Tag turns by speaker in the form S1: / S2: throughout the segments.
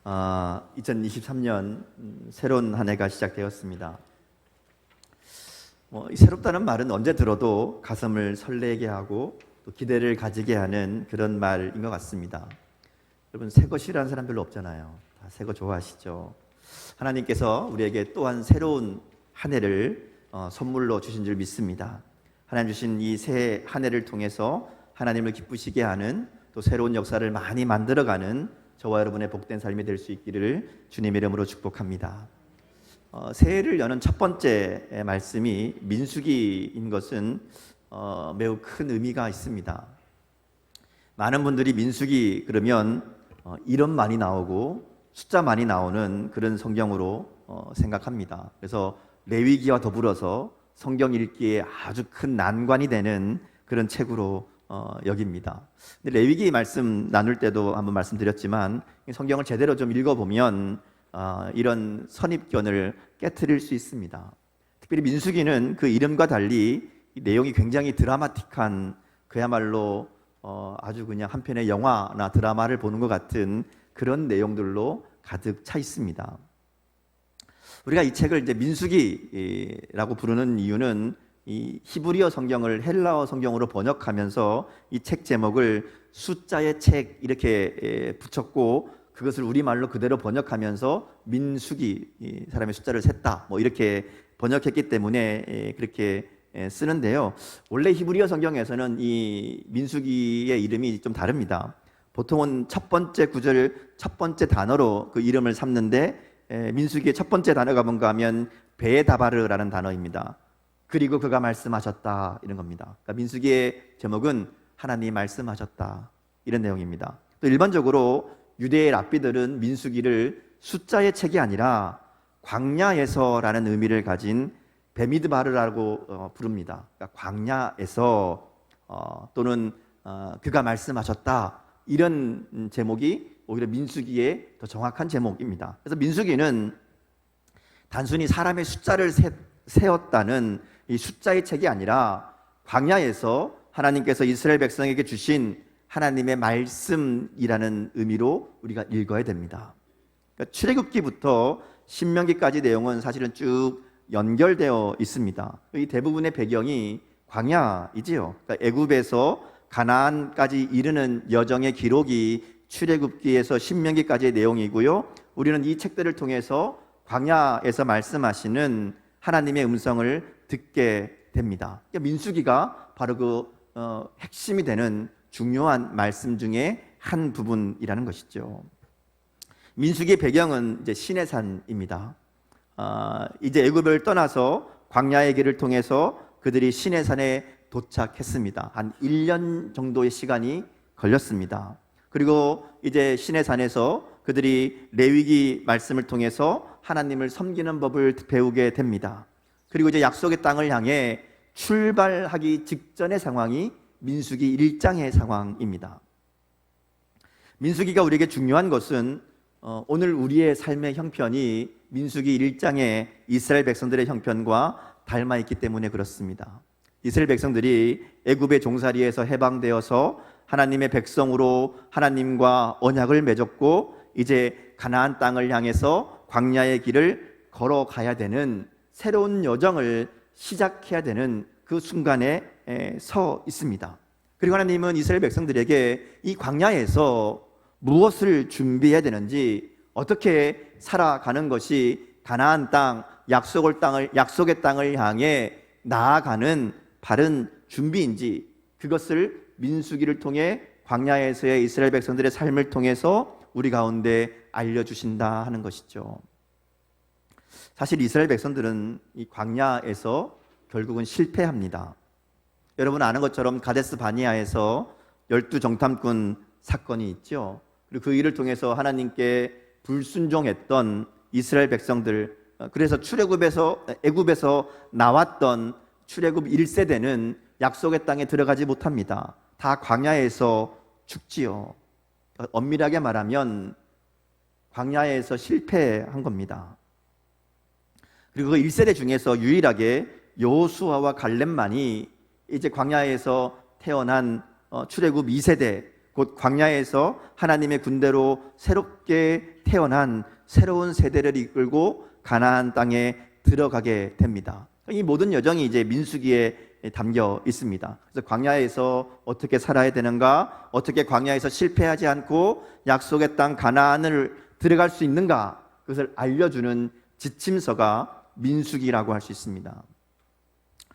S1: 2023년 새로운 한 해가 시작되었습니다. 이 새롭다는 말은 언제 들어도 가슴을 설레게 하고 또 기대를 가지게 하는 그런 말인 것 같습니다. 여러분, 새 거 싫어하는 사람 별로 없잖아요. 다 새 거 좋아하시죠. 하나님께서 우리에게 또한 새로운 한 해를 선물로 주신 줄 믿습니다. 하나님 주신 이 새 한 해를 통해서 하나님을 기쁘시게 하는 또 새로운 역사를 많이 만들어가는 저와 여러분의 복된 삶이 될 수 있기를 주님의 이름으로 축복합니다. 새해를 여는 첫 번째 말씀이 민수기인 것은 매우 큰 의미가 있습니다. 많은 분들이 민수기 그러면 이름 많이 나오고 숫자 많이 나오는 그런 성경으로 생각합니다. 그래서 레위기와 더불어서 성경 읽기에 아주 큰 난관이 되는 그런 책으로 여깁니다. 근데 레위기 말씀 나눌 때도 한번 말씀드렸지만 성경을 제대로 좀 읽어보면 이런 선입견을 깨트릴 수 있습니다. 특별히 민수기는 그 이름과 달리 내용이 굉장히 드라마틱한, 그야말로 아주 그냥 한 편의 영화나 드라마를 보는 것 같은 그런 내용들로 가득 차 있습니다. 우리가 이 책을 이제 민수기라고 부르는 이유는 이 히브리어 성경을 헬라어 성경으로 번역하면서 이 책 제목을 숫자의 책 이렇게 붙였고, 그것을 우리말로 그대로 번역하면서 민수기, 사람의 숫자를 셌다 이렇게 번역했기 때문에 그렇게 쓰는데요. 원래 히브리어 성경에서는 이 민수기의 이름이 좀 다릅니다. 보통은 첫 번째 구절, 첫 번째 단어로 그 이름을 삼는데 민수기의 첫 번째 단어가 뭔가 하면 베다바르라는 단어입니다. 그리고 그가 말씀하셨다, 이런 겁니다. 그러니까 민수기의 제목은 하나님 말씀하셨다, 이런 내용입니다. 또 일반적으로 유대의 랍비들은 민수기를 숫자의 책이 아니라 광야에서라는 의미를 가진 베미드바르라고 부릅니다. 그러니까 광야에서 또는 그가 말씀하셨다, 이런 제목이 오히려 민수기의 더 정확한 제목입니다. 그래서 민수기는 단순히 사람의 숫자를 세었다는 이 숫자의 책이 아니라 광야에서 하나님께서 이스라엘 백성에게 주신 하나님의 말씀이라는 의미로 우리가 읽어야 됩니다. 그러니까 출애굽기부터 신명기까지 내용은 사실은 쭉 연결되어 있습니다. 이 대부분의 배경이 광야이지요. 그러니까 애굽에서 가나안까지 이르는 여정의 기록이 출애굽기에서 신명기까지의 내용이고요. 우리는 이 책들을 통해서 광야에서 말씀하시는 하나님의 음성을 듣게 됩니다. 그러니까 민수기가 바로 그 핵심이 되는 중요한 말씀 중에 한 부분이라는 것이죠. 민수기의 배경은 이제 시내산입니다. 이제 애굽을 떠나서 광야의 길을 통해서 그들이 시내산에 도착했습니다. 한 1년 정도의 시간이 걸렸습니다. 그리고 이제 시내산에서 그들이 레위기 말씀을 통해서 하나님을 섬기는 법을 배우게 됩니다. 그리고 이제 약속의 땅을 향해 출발하기 직전의 상황이 민수기 1장의 상황입니다. 민수기가 우리에게 중요한 것은 오늘 우리의 삶의 형편이 민수기 1장의 이스라엘 백성들의 형편과 닮아 있기 때문에 그렇습니다. 이스라엘 백성들이 애굽의 종살이에서 해방되어서 하나님의 백성으로 하나님과 언약을 맺었고, 이제 가나안 땅을 향해서 광야의 길을 걸어가야 되는 새로운 여정을 시작해야 되는 그 순간에 서 있습니다. 그리고 하나님은 이스라엘 백성들에게 이 광야에서 무엇을 준비해야 되는지, 어떻게 살아가는 것이 가나안 땅, 약속의 땅을 향해 나아가는 바른 준비인지, 그것을 민수기를 통해 광야에서의 이스라엘 백성들의 삶을 통해서 우리 가운데 알려주신다 하는 것이죠. 사실 이스라엘 백성들은 이 광야에서 결국은 실패합니다. 여러분 아는 것처럼 가데스 바니아에서 12정탐꾼 사건이 있죠. 그리고 그 일을 통해서 하나님께 불순종했던 이스라엘 백성들, 그래서 애굽에서 나왔던 출애굽 1세대는 약속의 땅에 들어가지 못합니다. 다 광야에서 죽지요. 엄밀하게 말하면 광야에서 실패한 겁니다. 그리고 그 1세대 중에서 유일하게 여호수아와 갈렙만이 이제 광야에서 태어난 출애굽 2세대, 곧 광야에서 하나님의 군대로 새롭게 태어난 새로운 세대를 이끌고 가나안 땅에 들어가게 됩니다. 이 모든 여정이 이제 민수기에 담겨 있습니다. 그래서 광야에서 어떻게 살아야 되는가, 어떻게 광야에서 실패하지 않고 약속의 땅 가나안을 들어갈 수 있는가, 그것을 알려주는 지침서가 민수기라고 할 수 있습니다.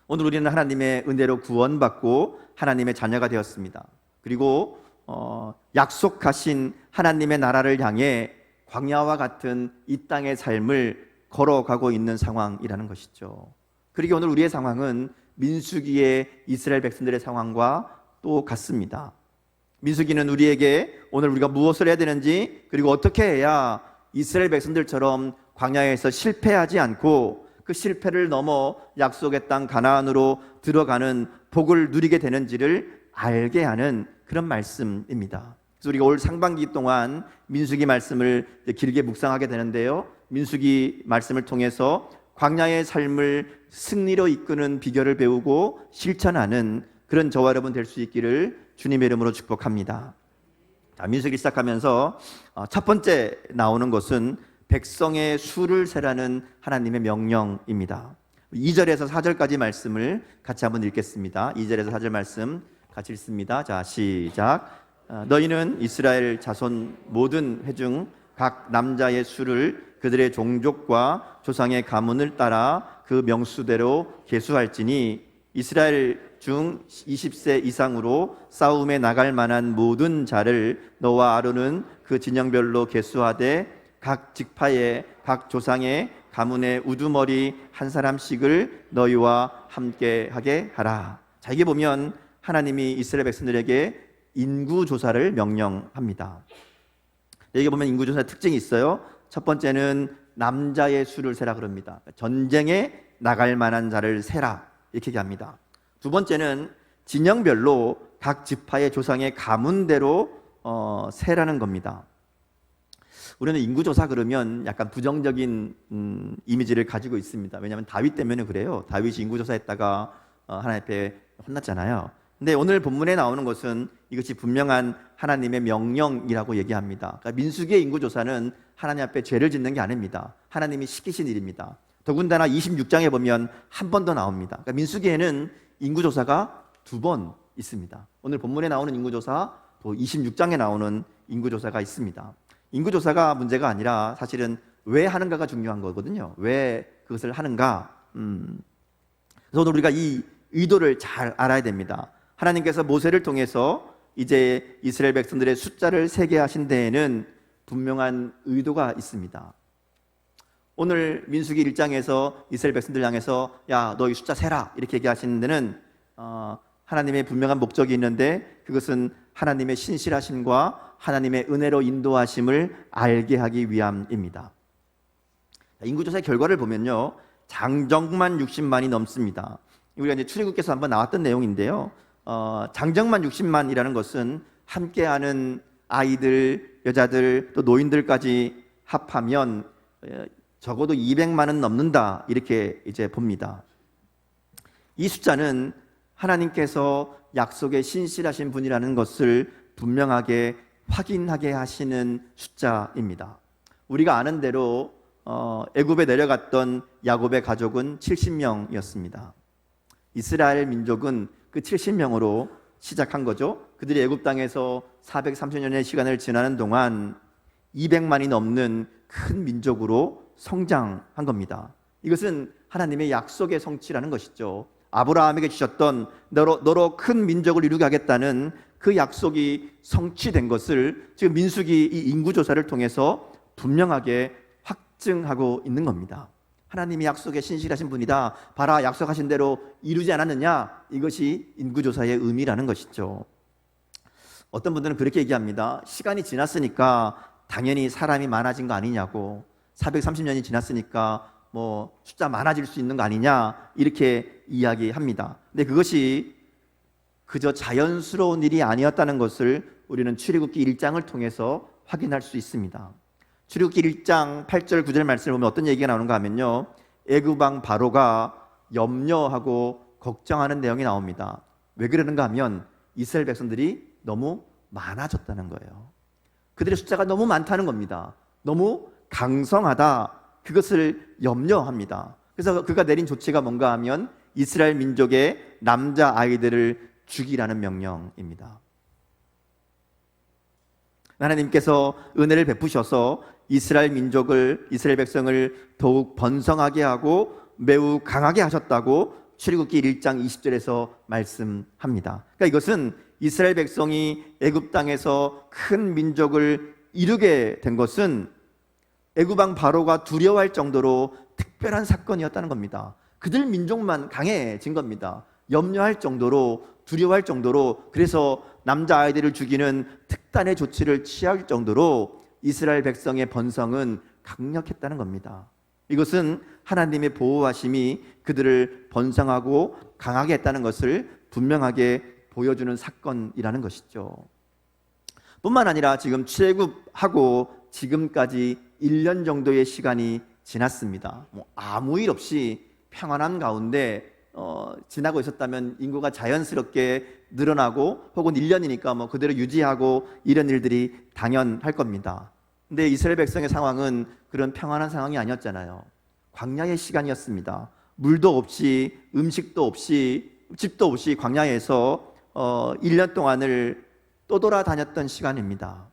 S1: 오늘 우리는 하나님의 은혜로 구원받고 하나님의 자녀가 되었습니다. 그리고 약속하신 하나님의 나라를 향해 광야와 같은 이 땅의 삶을 걸어가고 있는 상황이라는 것이죠. 그리고 오늘 우리의 상황은 민수기의 이스라엘 백성들의 상황과 또 같습니다. 민수기는 우리에게 오늘 우리가 무엇을 해야 되는지, 그리고 어떻게 해야 이스라엘 백성들처럼 광야에서 실패하지 않고 그 실패를 넘어 약속의 땅 가나안으로 들어가는 복을 누리게 되는지를 알게 하는 그런 말씀입니다. 그래서 우리가 올 상반기 동안 민수기 말씀을 길게 묵상하게 되는데요, 민수기 말씀을 통해서 광야의 삶을 승리로 이끄는 비결을 배우고 실천하는 그런 저와 여러분 될 수 있기를 주님의 이름으로 축복합니다. 자, 민수기 시작하면서 첫 번째 나오는 것은 백성의 수를 세라는 하나님의 명령입니다. 2절에서 4절까지 말씀을 같이 한번 읽겠습니다. 2절에서 4절 말씀 같이 읽습니다. 자, 시작. 너희는 이스라엘 자손 모든 회중 각 남자의 수를 그들의 종족과 조상의 가문을 따라 그 명수대로 계수할지니 이스라엘 중 20세 이상으로 싸움에 나갈 만한 모든 자를 너와 아론은 그 진영별로 계수하되 각 직파의 각 조상의 가문의 우두머리 한 사람씩을 너희와 함께 하게 하라. 자, 이게 보면 하나님이 이스라엘 백성들에게 인구조사를 명령합니다. 여기 보면 인구조사의 특징이 있어요. 첫 번째는 남자의 수를 세라 그럽니다. 전쟁에 나갈 만한 자를 세라 이렇게 얘기합니다. 두 번째는 진영별로 각 지파의 조상의 가문대로 세라는 겁니다. 우리는 인구조사 그러면 약간 부정적인 이미지를 가지고 있습니다. 왜냐하면 다윗 때문에 그래요. 다윗이 인구조사했다가 하나님 앞에 혼났잖아요. 근데 오늘 본문에 나오는 것은 이것이 분명한 하나님의 명령이라고 얘기합니다. 그러니까 민수기의 인구조사는 하나님 앞에 죄를 짓는 게 아닙니다. 하나님이 시키신 일입니다. 더군다나 26장에 보면 한 번 더 나옵니다. 그러니까 민수기에는 인구조사가 2번 있습니다. 오늘 본문에 나오는 인구조사, 또 26장에 나오는 인구조사가 있습니다. 인구조사가 문제가 아니라 사실은 왜 하는가가 중요한 거거든요. 왜 그것을 하는가. 그래서 오늘 우리가 이 의도를 잘 알아야 됩니다. 하나님께서 모세를 통해서 이제 이스라엘 백성들의 숫자를 세게 하신 데에는 분명한 의도가 있습니다. 오늘 민수기 1장에서 이스라엘 백성들 향해서 야, 너희 숫자 세라 이렇게 얘기하시는 데는 하나님의 분명한 목적이 있는데, 그것은 하나님의 신실하심과 하나님의 은혜로 인도하심을 알게 하기 위함입니다. 인구조사의 결과를 보면요, 장정만 60만이 넘습니다. 우리가 이제 출애굽기에서 한번 나왔던 내용인데요, 장정만 60만이라는 것은 함께하는 아이들, 여자들, 또 노인들까지 합하면 적어도 200만은 넘는다 이렇게 이제 봅니다. 이 숫자는 하나님께서 약속에 신실하신 분이라는 것을 분명하게 확인하게 하시는 숫자입니다. 우리가 아는 대로 애굽에 내려갔던 야곱의 가족은 70명이었습니다. 이스라엘 민족은 그 70명으로 시작한 거죠. 그들이 애굽 땅에서 430년의 시간을 지나는 동안 200만이 넘는 큰 민족으로 성장한 겁니다. 이것은 하나님의 약속의 성취라는 것이죠. 아브라함에게 주셨던 너로 큰 민족을 이루게 하겠다는 그 약속이 성취된 것을 지금 민수기 이 인구조사를 통해서 분명하게 확증하고 있는 겁니다. 하나님이 약속에 신실하신 분이다. 봐라, 약속하신 대로 이루지 않았느냐? 이것이 인구조사의 의미라는 것이죠. 어떤 분들은 그렇게 얘기합니다. 시간이 지났으니까 당연히 사람이 많아진 거 아니냐고, 430년이 지났으니까 뭐 숫자 많아질 수 있는 거 아니냐 이렇게 이야기합니다. 근데 그것이 그저 자연스러운 일이 아니었다는 것을 우리는 출애굽기 1장을 통해서 확인할 수 있습니다. 출애굽기 1장 8절 9절 말씀을 보면 어떤 얘기가 나오는가 하면요, 애굽 왕 바로가 염려하고 걱정하는 내용이 나옵니다. 왜 그러는가 하면 이스라엘 백성들이 너무 많아졌다는 거예요. 그들의 숫자가 너무 많다는 겁니다. 너무 강성하다. 그것을 염려합니다. 그래서 그가 내린 조치가 뭔가 하면 이스라엘 민족의 남자 아이들을 죽이라는 명령입니다. 하나님께서 은혜를 베푸셔서 이스라엘 백성을 더욱 번성하게 하고 매우 강하게 하셨다고 출애굽기 1장 20절에서 말씀합니다. 그러니까 이것은 이스라엘 백성이 애굽 땅에서 큰 민족을 이루게 된 것은 애굽 왕 바로가 두려워할 정도로 특별한 사건이었다는 겁니다. 그들 민족만 강해진 겁니다. 염려할 정도로, 두려워할 정도로, 그래서 남자아이들을 죽이는 특단의 조치를 취할 정도로 이스라엘 백성의 번성은 강력했다는 겁니다. 이것은 하나님의 보호하심이 그들을 번성하고 강하게 했다는 것을 분명하게 보여주는 사건이라는 것이죠. 뿐만 아니라 지금 출애굽하고 지금까지 1년 정도의 시간이 지났습니다. 아무 일 없이 평안한 가운데 지나고 있었다면 인구가 자연스럽게 늘어나고 혹은 1년이니까 그대로 유지하고 이런 일들이 당연할 겁니다. 근데 이스라엘 백성의 상황은 그런 평안한 상황이 아니었잖아요. 광야의 시간이었습니다. 물도 없이, 음식도 없이, 집도 없이 광야에서 1년 동안을 떠돌아다녔던 시간입니다.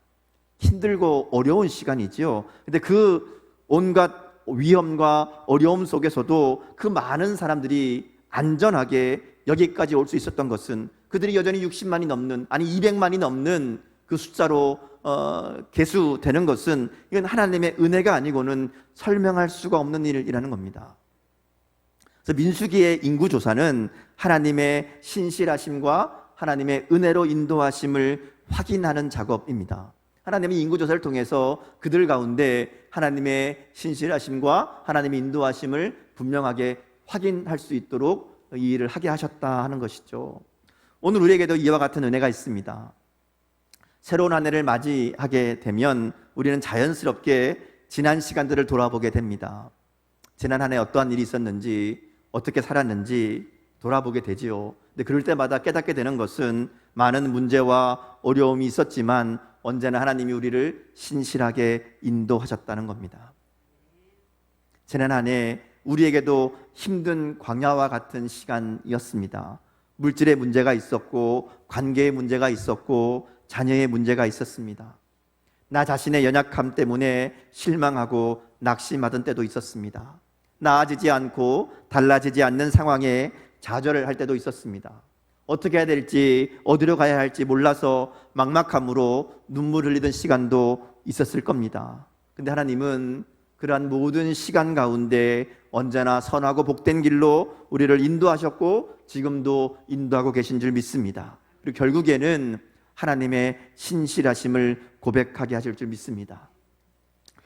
S1: 힘들고 어려운 시간이지요. 근데 그 온갖 위험과 어려움 속에서도 그 많은 사람들이 안전하게 여기까지 올 수 있었던 것은 그들이 여전히 60만이 넘는, 아니 200만이 넘는 그 숫자로 계수되는 것은 이건 하나님의 은혜가 아니고는 설명할 수가 없는 일이라는 겁니다. 그래서 민수기의 인구조사는 하나님의 신실하심과 하나님의 은혜로 인도하심을 확인하는 작업입니다. 하나님의 인구조사를 통해서 그들 가운데 하나님의 신실하심과 하나님의 인도하심을 분명하게 확인할 수 있도록 이 일을 하게 하셨다 하는 것이죠. 오늘 우리에게도 이와 같은 은혜가 있습니다. 새로운 한 해를 맞이하게 되면 우리는 자연스럽게 지난 시간들을 돌아보게 됩니다. 지난 한 해 어떠한 일이 있었는지, 어떻게 살았는지 돌아보게 되지요. 근데 그럴 때마다 깨닫게 되는 것은 많은 문제와 어려움이 있었지만 언제나 하나님이 우리를 신실하게 인도하셨다는 겁니다. 지난 한 해 우리에게도 힘든 광야와 같은 시간이었습니다. 물질의 문제가 있었고, 관계의 문제가 있었고, 자녀의 문제가 있었습니다. 나 자신의 연약함 때문에 실망하고 낙심하던 때도 있었습니다. 나아지지 않고 달라지지 않는 상황에 좌절을 할 때도 있었습니다. 어떻게 해야 될지, 어디로 가야 할지 몰라서 막막함으로 눈물 흘리던 시간도 있었을 겁니다. 근데 하나님은 그러한 모든 시간 가운데 언제나 선하고 복된 길로 우리를 인도하셨고 지금도 인도하고 계신 줄 믿습니다. 그리고 결국에는 하나님의 신실하심을 고백하게 하실 줄 믿습니다.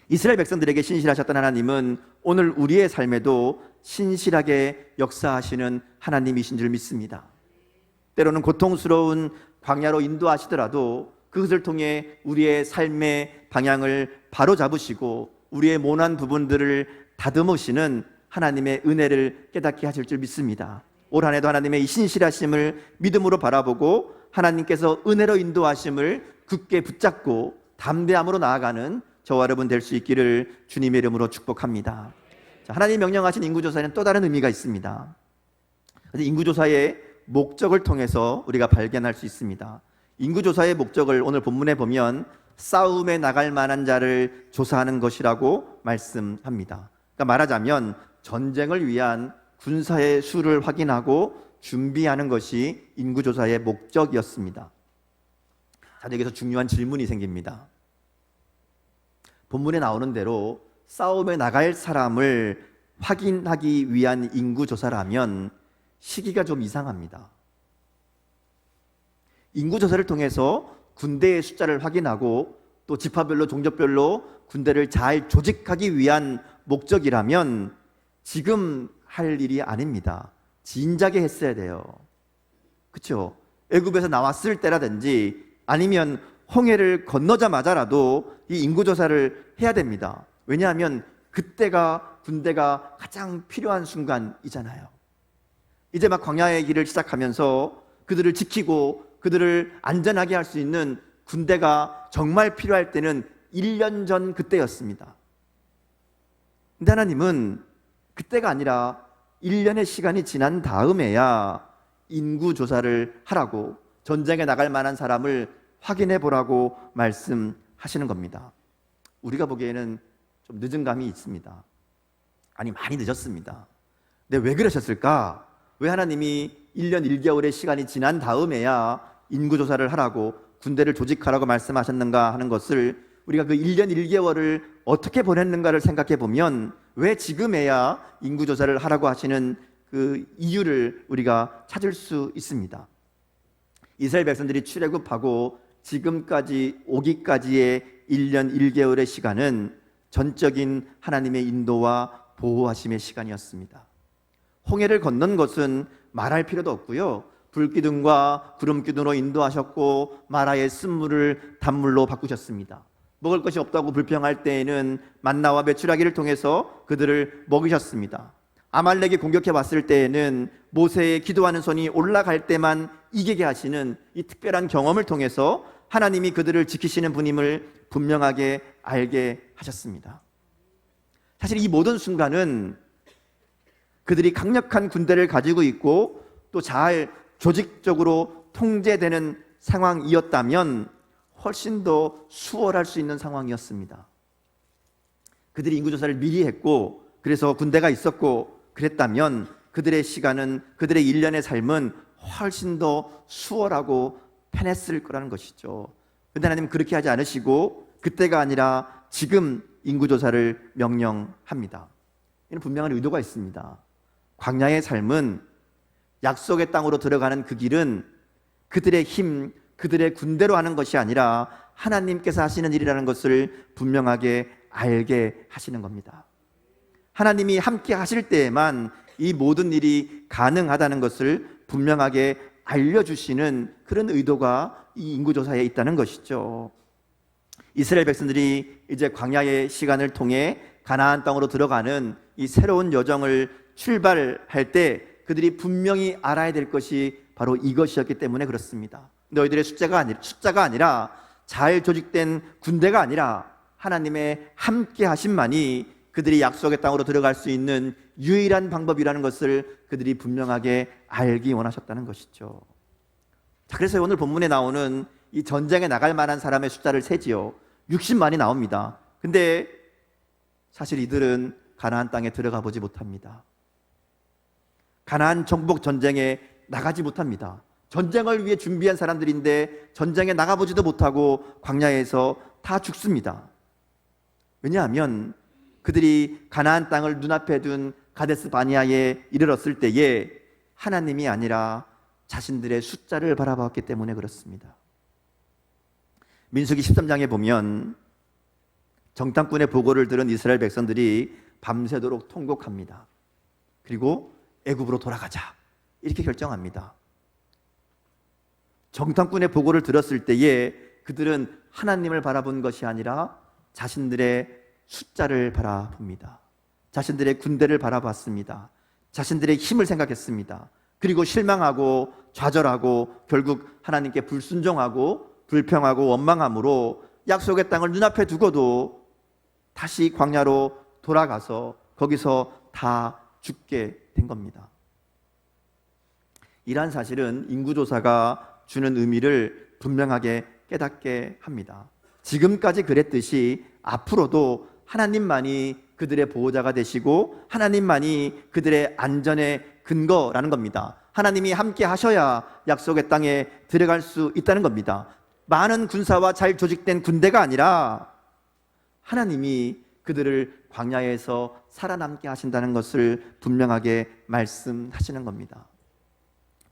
S1: 이스라엘 백성들에게 신실하셨던 하나님은 오늘 우리의 삶에도 신실하게 역사하시는 하나님이신 줄 믿습니다. 때로는 고통스러운 광야로 인도하시더라도 그것을 통해 우리의 삶의 방향을 바로잡으시고 우리의 모난 부분들을 다듬으시는 하나님의 은혜를 깨닫게 하실 줄 믿습니다. 올 한 해도 하나님의 이 신실하심을 믿음으로 바라보고 하나님께서 은혜로 인도하심을 굳게 붙잡고 담대함으로 나아가는 저와 여러분 될 수 있기를 주님의 이름으로 축복합니다. 하나님이 명령하신 인구조사에는 또 다른 의미가 있습니다. 인구조사의 목적을 통해서 우리가 발견할 수 있습니다. 인구조사의 목적을 오늘 본문에 보면 싸움에 나갈 만한 자를 조사하는 것이라고 말씀합니다. 그러니까 말하자면 전쟁을 위한 군사의 수를 확인하고 준비하는 것이 인구조사의 목적이었습니다. 자, 여기서 중요한 질문이 생깁니다. 본문에 나오는 대로 싸움에 나갈 사람을 확인하기 위한 인구조사라면 시기가 좀 이상합니다. 인구조사를 통해서 군대의 숫자를 확인하고 또 지파별로 종족별로 군대를 잘 조직하기 위한 목적이라면 지금 할 일이 아닙니다. 진작에 했어야 돼요. 그렇죠? 애굽에서 나왔을 때라든지 아니면 홍해를 건너자마자라도 이 인구조사를 해야 됩니다. 왜냐하면 그때가 군대가 가장 필요한 순간이잖아요. 이제 막 광야의 길을 시작하면서 그들을 지키고 그들을 안전하게 할 수 있는 군대가 정말 필요할 때는 1년 전 그때였습니다. 근데 하나님은 그때가 아니라 1년의 시간이 지난 다음에야 인구조사를 하라고, 전쟁에 나갈 만한 사람을 확인해 보라고 말씀하시는 겁니다. 우리가 보기에는 좀 늦은 감이 있습니다. 아니, 많이 늦었습니다. 근데 왜 그러셨을까? 왜 하나님이 1년 1개월의 시간이 지난 다음에야 인구조사를 하라고, 군대를 조직하라고 말씀하셨는가 하는 것을, 우리가 그 1년 1개월을 어떻게 보냈는가를 생각해 보면 왜 지금에야 인구조사를 하라고 하시는 그 이유를 우리가 찾을 수 있습니다. 이스라엘 백성들이 출애굽하고 지금까지 오기까지의 1년 1개월의 시간은 전적인 하나님의 인도와 보호하심의 시간이었습니다. 홍해를 건넌 것은 말할 필요도 없고요, 불기둥과 구름기둥으로 인도하셨고 마라의 쓴물을 단물로 바꾸셨습니다. 먹을 것이 없다고 불평할 때에는 만나와 메추라기를 통해서 그들을 먹이셨습니다. 아말렉이 공격해 왔을 때에는 모세의 기도하는 손이 올라갈 때만 이기게 하시는 이 특별한 경험을 통해서 하나님이 그들을 지키시는 분임을 분명하게 알게 하셨습니다. 사실 이 모든 순간은 그들이 강력한 군대를 가지고 있고 또 잘 조직적으로 통제되는 상황이었다면 훨씬 더 수월할 수 있는 상황이었습니다. 그들이 인구조사를 미리 했고 그래서 군대가 있었고 그랬다면 그들의 시간은, 그들의 1년의 삶은 훨씬 더 수월하고 편했을 거라는 것이죠. 그런데 하나님은 그렇게 하지 않으시고 그때가 아니라 지금 인구조사를 명령합니다. 이는 분명한 의도가 있습니다. 광야의 삶은, 약속의 땅으로 들어가는 그 길은 그들의 힘, 그들의 군대로 하는 것이 아니라 하나님께서 하시는 일이라는 것을 분명하게 알게 하시는 겁니다. 하나님이 함께 하실 때에만 이 모든 일이 가능하다는 것을 분명하게 알려주시는 그런 의도가 이 인구조사에 있다는 것이죠. 이스라엘 백성들이 이제 광야의 시간을 통해 가나안 땅으로 들어가는 이 새로운 여정을 출발할 때 그들이 분명히 알아야 될 것이 바로 이것이었기 때문에 그렇습니다. 너희들의 숫자가 아니라 잘 조직된 군대가 아니라 하나님의 함께 하심만이 그들이 약속의 땅으로 들어갈 수 있는 유일한 방법이라는 것을 그들이 분명하게 알기 원하셨다는 것이죠. 자, 그래서 오늘 본문에 나오는 이 전쟁에 나갈 만한 사람의 숫자를 세지요. 60만이 나옵니다. 근데 사실 이들은 가나안 땅에 들어가 보지 못합니다. 가나안 정복 전쟁에 나가지 못합니다. 전쟁을 위해 준비한 사람들인데 전쟁에 나가보지도 못하고 광야에서 다 죽습니다. 왜냐하면 그들이 가나안 땅을 눈앞에 둔 가데스 바니아에 이르렀을 때에 하나님이 아니라 자신들의 숫자를 바라봤기 때문에 그렇습니다. 민수기 13장에 보면 정탐꾼의 보고를 들은 이스라엘 백성들이 밤새도록 통곡합니다. 그리고 애굽으로 돌아가자 이렇게 결정합니다. 정탐꾼의 보고를 들었을 때에 그들은 하나님을 바라본 것이 아니라 자신들의 숫자를 바라봅니다. 자신들의 군대를 바라봤습니다. 자신들의 힘을 생각했습니다. 그리고 실망하고 좌절하고 결국 하나님께 불순종하고 불평하고 원망함으로 약속의 땅을 눈앞에 두고도 다시 광야로 돌아가서 거기서 다 죽게 된 겁니다. 이러한 사실은 인구조사가 주는 의미를 분명하게 깨닫게 합니다. 지금까지 그랬듯이 앞으로도 하나님만이 그들의 보호자가 되시고 하나님만이 그들의 안전의 근거라는 겁니다. 하나님이 함께 하셔야 약속의 땅에 들어갈 수 있다는 겁니다. 많은 군사와 잘 조직된 군대가 아니라 하나님이 그들을 광야에서 살아남게 하신다는 것을 분명하게 말씀하시는 겁니다.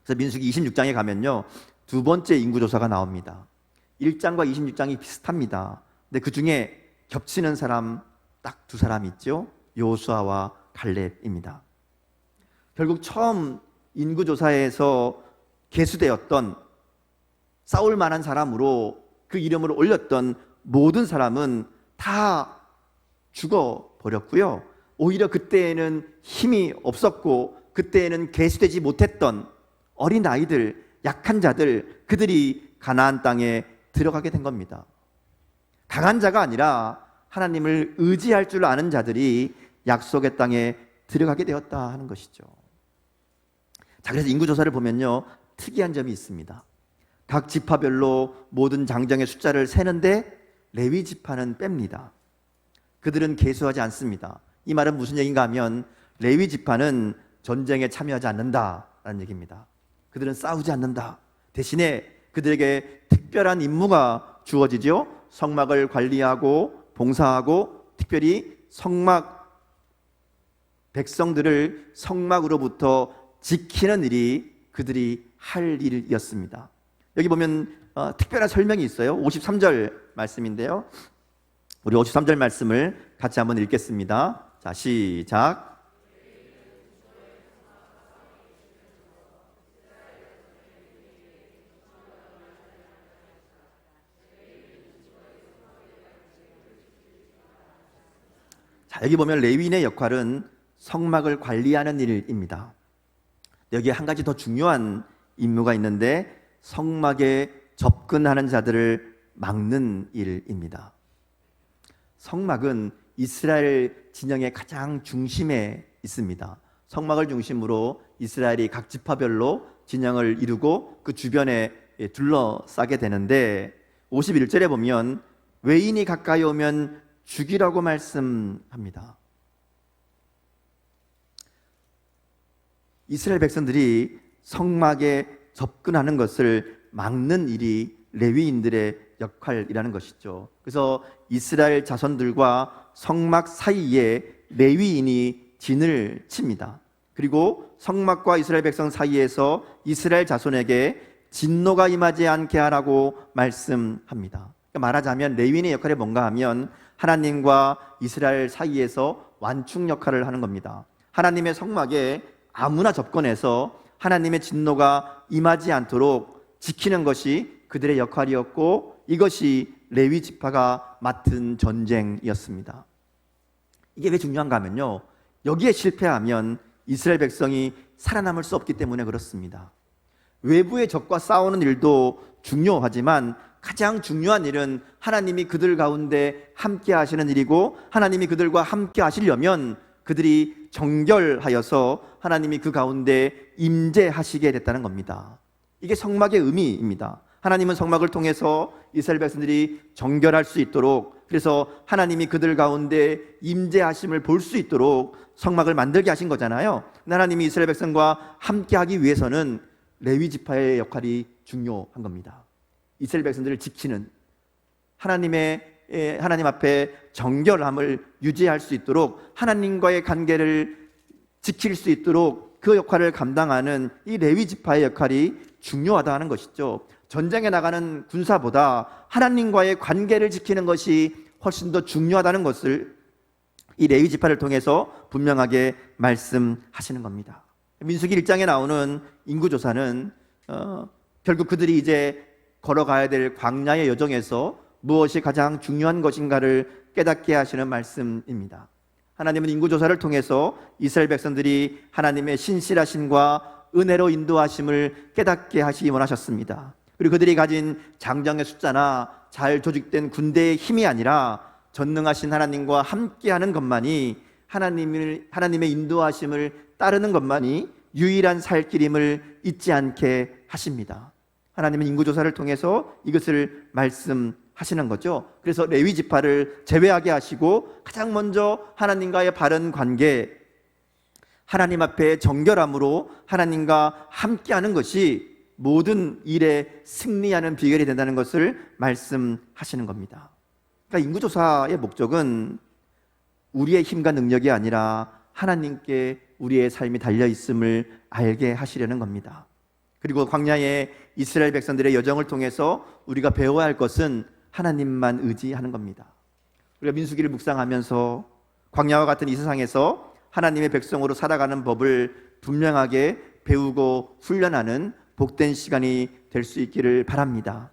S1: 그래서 민수기 26장에 가면요, 두 번째 인구조사가 나옵니다. 1장과 26장이 비슷합니다. 근데 그 중에 겹치는 사람 딱 두 사람 있죠. 여호수아와 갈렙입니다. 결국 처음 인구조사에서 계수되었던, 싸울 만한 사람으로 그 이름을 올렸던 모든 사람은 다 죽어버렸고요. 오히려 그때에는 힘이 없었고 그때에는 계수되지 못했던 어린 아이들, 약한 자들, 그들이 가나안 땅에 들어가게 된 겁니다. 강한 자가 아니라 하나님을 의지할 줄 아는 자들이 약속의 땅에 들어가게 되었다 하는 것이죠. 자, 그래서 인구조사를 보면요, 특이한 점이 있습니다. 각 지파별로 모든 장정의 숫자를 세는데 레위 지파는 뺍니다. 그들은 계수하지 않습니다. 이 말은 무슨 얘기인가 하면 레위 지파는 전쟁에 참여하지 않는다라는 얘기입니다. 그들은 싸우지 않는다. 대신에 그들에게 특별한 임무가 주어지죠. 성막을 관리하고 봉사하고, 특별히 백성들을 성막으로부터 지키는 일이 그들이 할 일이었습니다. 여기 보면 특별한 설명이 있어요. 53절 말씀인데요. 우리 53절 말씀을 같이 한번 읽겠습니다. 자, 시작. 자, 여기 보면 레위인의 역할은 성막을 관리하는 일입니다. 여기에 한 가지 더 중요한 임무가 있는데 성막에 접근하는 자들을 막는 일입니다. 성막은 이스라엘 진영의 가장 중심에 있습니다. 성막을 중심으로 이스라엘이 각 지파별로 진영을 이루고 그 주변에 둘러싸게 되는데 51절에 보면 외인이 가까이 오면 죽이라고 말씀합니다. 이스라엘 백성들이 성막에 접근하는 것을 막는 일이 레위인들의 역할이라는 것이죠. 그래서 이스라엘 자손들과 성막 사이에 레위인이 진을 칩니다. 그리고 성막과 이스라엘 백성 사이에서 이스라엘 자손에게 진노가 임하지 않게 하라고 말씀합니다. 그러니까 말하자면 레위인의 역할이 뭔가 하면 하나님과 이스라엘 사이에서 완충 역할을 하는 겁니다. 하나님의 성막에 아무나 접근해서 하나님의 진노가 임하지 않도록 지키는 것이 그들의 역할이었고, 이것이 레위 지파가 맡은 전쟁이었습니다. 이게 왜 중요한가 하면요, 여기에 실패하면 이스라엘 백성이 살아남을 수 없기 때문에 그렇습니다. 외부의 적과 싸우는 일도 중요하지만 가장 중요한 일은 하나님이 그들 가운데 함께 하시는 일이고, 하나님이 그들과 함께 하시려면 그들이 정결하여서 하나님이 그 가운데 임재하시게 됐다는 겁니다. 이게 성막의 의미입니다. 하나님은 성막을 통해서 이스라엘 백성들이 정결할 수 있도록, 그래서 하나님이 그들 가운데 임재하심을 볼 수 있도록 성막을 만들게 하신 거잖아요. 하나님이 이스라엘 백성과 함께 하기 위해서는 레위 지파의 역할이 중요한 겁니다. 이스라엘 백성들을 지키는, 하나님 앞에 정결함을 유지할 수 있도록, 하나님과의 관계를 지킬 수 있도록 그 역할을 감당하는 이 레위 지파의 역할이 중요하다는 것이죠. 전쟁에 나가는 군사보다 하나님과의 관계를 지키는 것이 훨씬 더 중요하다는 것을 이 레위 지파를 통해서 분명하게 말씀하시는 겁니다. 민수기 1장에 나오는 인구조사는 결국 그들이 이제 걸어가야 될 광야의 여정에서 무엇이 가장 중요한 것인가를 깨닫게 하시는 말씀입니다. 하나님은 인구조사를 통해서 이스라엘 백성들이 하나님의 신실하심과 은혜로 인도하심을 깨닫게 하시기 원하셨습니다. 그리고 그들이 가진 장정의 숫자나 잘 조직된 군대의 힘이 아니라 전능하신 하나님과 함께하는 것만이, 하나님의 인도하심을 따르는 것만이 유일한 살 길임을 잊지 않게 하십니다. 하나님은 인구조사를 통해서 이것을 말씀하시는 거죠. 그래서 레위 지파를 제외하게 하시고 가장 먼저 하나님과의 바른 관계, 하나님 앞에 정결함으로 하나님과 함께하는 것이 모든 일에 승리하는 비결이 된다는 것을 말씀하시는 겁니다. 그러니까 인구조사의 목적은 우리의 힘과 능력이 아니라 하나님께 우리의 삶이 달려있음을 알게 하시려는 겁니다. 그리고 광야의 이스라엘 백성들의 여정을 통해서 우리가 배워야 할 것은 하나님만 의지하는 겁니다. 우리가 민수기를 묵상하면서 광야와 같은 이 세상에서 하나님의 백성으로 살아가는 법을 분명하게 배우고 훈련하는 복된 시간이 될 수 있기를 바랍니다.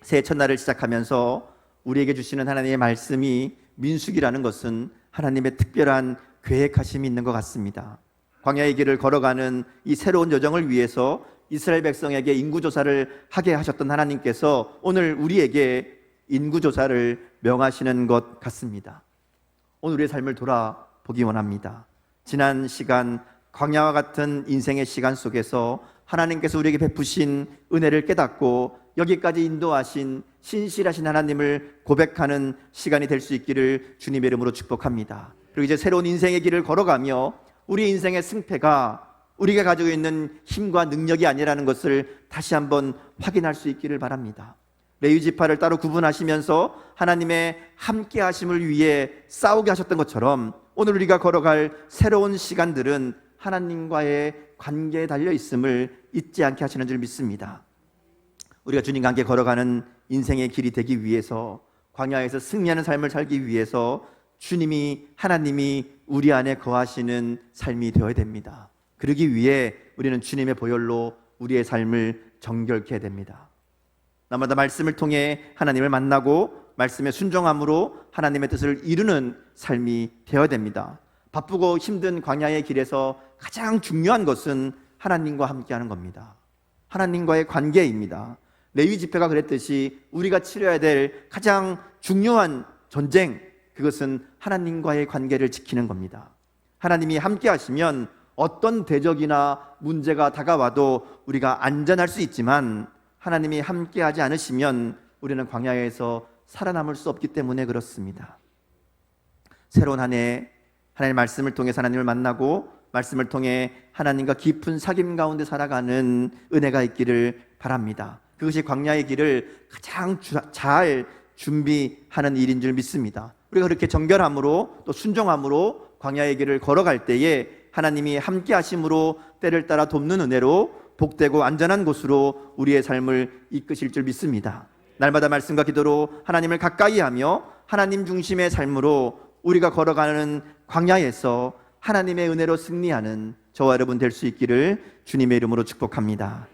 S1: 새해 첫날을 시작하면서 우리에게 주시는 하나님의 말씀이 민수기라는 것은 하나님의 특별한 계획하심이 있는 것 같습니다. 광야의 길을 걸어가는 이 새로운 여정을 위해서 이스라엘 백성에게 인구조사를 하게 하셨던 하나님께서 오늘 우리에게 인구조사를 명하시는 것 같습니다. 오늘 우리의 삶을 돌아보기 원합니다. 지난 시간 광야와 같은 인생의 시간 속에서 하나님께서 우리에게 베푸신 은혜를 깨닫고 여기까지 인도하신 신실하신 하나님을 고백하는 시간이 될 수 있기를 주님의 이름으로 축복합니다. 그리고 이제 새로운 인생의 길을 걸어가며 우리 인생의 승패가 우리가 가지고 있는 힘과 능력이 아니라는 것을 다시 한번 확인할 수 있기를 바랍니다. 레위 지파를 따로 구분하시면서 하나님의 함께 하심을 위해 싸우게 하셨던 것처럼 오늘 우리가 걸어갈 새로운 시간들은 하나님과의 관계에 달려 있음을 잊지 않게 하시는 줄 믿습니다. 우리가 주님과 함께 걸어가는 인생의 길이 되기 위해서, 광야에서 승리하는 삶을 살기 위해서 주님이, 하나님이 우리 안에 거하시는 삶이 되어야 됩니다. 그러기 위해 우리는 주님의 보혈로 우리의 삶을 정결케 해야 됩니다. 날마다 말씀을 통해 하나님을 만나고 말씀에 순종함으로 하나님의 뜻을 이루는 삶이 되어야 됩니다. 바쁘고 힘든 광야의 길에서 가장 중요한 것은 하나님과 함께하는 겁니다. 하나님과의 관계입니다. 레위 집회가 그랬듯이 우리가 치러야 될 가장 중요한 전쟁, 그것은 하나님과의 관계를 지키는 겁니다. 하나님이 함께 하시면 어떤 대적이나 문제가 다가와도 우리가 안전할 수 있지만 하나님이 함께 하지 않으시면 우리는 광야에서 살아남을 수 없기 때문에 그렇습니다. 새로운 한 해 하나님의 말씀을 통해 하나님을 만나고 말씀을 통해 하나님과 깊은 사귐 가운데 살아가는 은혜가 있기를 바랍니다. 그것이 광야의 길을 가장 잘 준비하는 일인 줄 믿습니다. 우리가 그렇게 정결함으로 또 순종함으로 광야의 길을 걸어갈 때에 하나님이 함께 하심으로 때를 따라 돕는 은혜로 복되고 안전한 곳으로 우리의 삶을 이끄실 줄 믿습니다. 날마다 말씀과 기도로 하나님을 가까이 하며 하나님 중심의 삶으로 우리가 걸어가는 광야에서 하나님의 은혜로 승리하는 저와 여러분 될 수 있기를 주님의 이름으로 축복합니다.